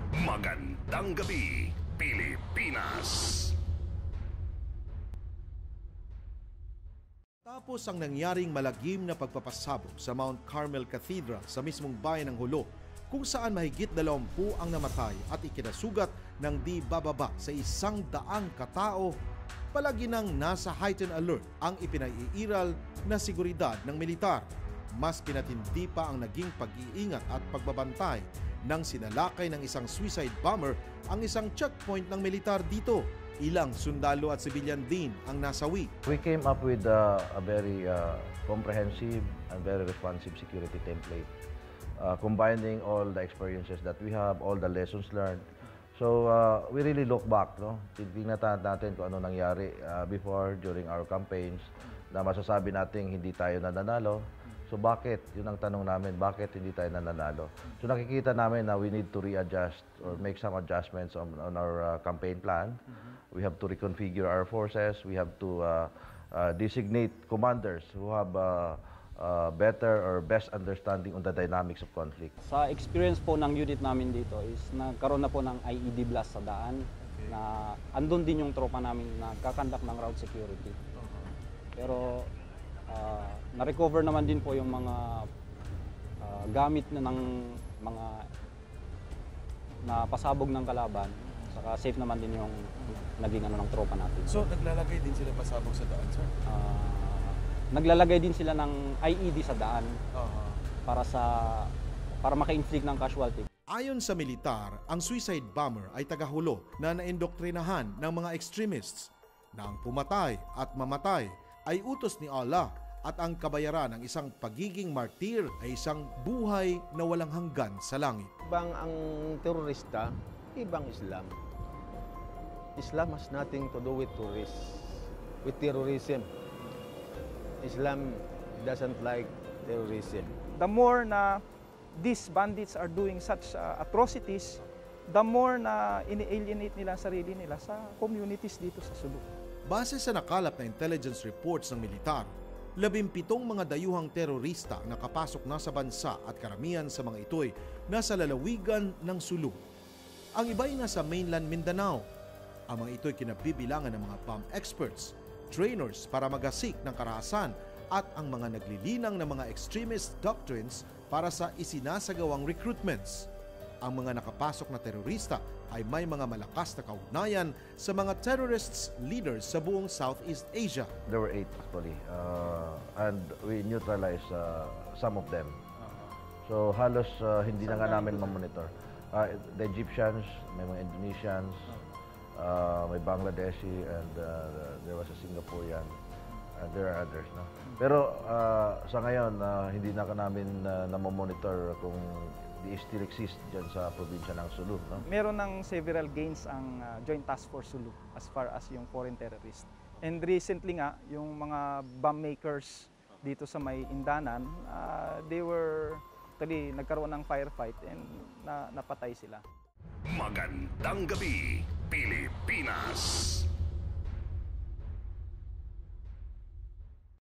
Magandang gabi, Pilipinas! Tapos ang nangyaring malagim na pagpapasabog sa Mount Carmel Cathedral sa mismong bayan ng Jolo, kung saan mahigit 20 ang namatay at ikinasugat ng di bababa sa 100 katao, palagi nang nasa heightened alert ang ipinaiiral na seguridad ng militar. Mas pinatindi pa ang naging pag-iingat at pagbabantay nang sinalakay ng isang suicide bomber ang isang checkpoint ng militar dito. Ilang sundalo at civilian din ang nasawi. We came up with a very comprehensive and very responsive security template, combining all the experiences that we have, all the lessons learned. So we really look back, no? Tingnan natin kung ano nangyari before, during our campaigns, na masasabi natin hindi tayo nananalo. So bakit? Yun ang tanong namin, bakit hindi tayo nananalo? So nakikita namin na we need to readjust or make some adjustments on our campaign plan. We have to reconfigure our forces. We have to designate commanders who have better or best understanding on the dynamics of conflict. Sa experience po ng unit namin dito is nagkaroon na po ng IED blast sa daan, na andun din yung tropa namin na kakandak ng route security. Pero na-recover naman din po yung mga gamit na ng mga napasabog ng kalaban. Saka safe naman din yung naging ng tropa natin. So naglalagay din sila pasabog sa daan, sir? Naglalagay din sila ng IED sa daan para maka-inflict ng casualty. Ayon sa militar, ang suicide bomber ay taga-Jolo na naindoktrinahan ng mga extremists na ang pumatay at mamatay ay utos ni Allah at ang kabayaran ng isang pagiging martir ay isang buhay na walang hanggan sa langit. Ibang ang terorista, ibang Islam. Islam has nothing to do with terrorism. Islam doesn't like terrorism. The more na these bandits are doing such atrocities, the more na ini-alienate nila ang sarili nila sa communities dito sa Sulu. Base sa nakalap na intelligence reports ng militar, 17 mga dayuhang terorista ang nakapasok na sa bansa at karamihan sa mga ito'y nasa lalawigan ng Sulu. Ang iba ay nasa mainland Mindanao. Ang mga ito'y kinabibilangan ng mga bomb experts, trainers para magasik ng karahasan at ang mga naglilinang ng mga extremist doctrines para sa isinasagawang recruitments. Ang mga nakapasok na terorista ay may mga malakas na kaugnayan sa mga terrorists leaders sa buong Southeast Asia. There were 8 actually, and we neutralized some of them. So halos hindi na nga namin mamonitor. The Egyptians, may mga Indonesians, may Bangladeshi, and there was a Singaporean, and there are others. No? Pero sa ngayon, hindi na namin namomonitor kung they still exist dyan sa probinsya ng Sulu. No? Meron ng several gains ang Joint Task Force Sulu as far as yung foreign terrorist. And recently nga, yung mga bomb makers dito sa may Indanan, they were actually nagkaroon ng firefight and napatay sila. Magandang gabi, Pilipinas!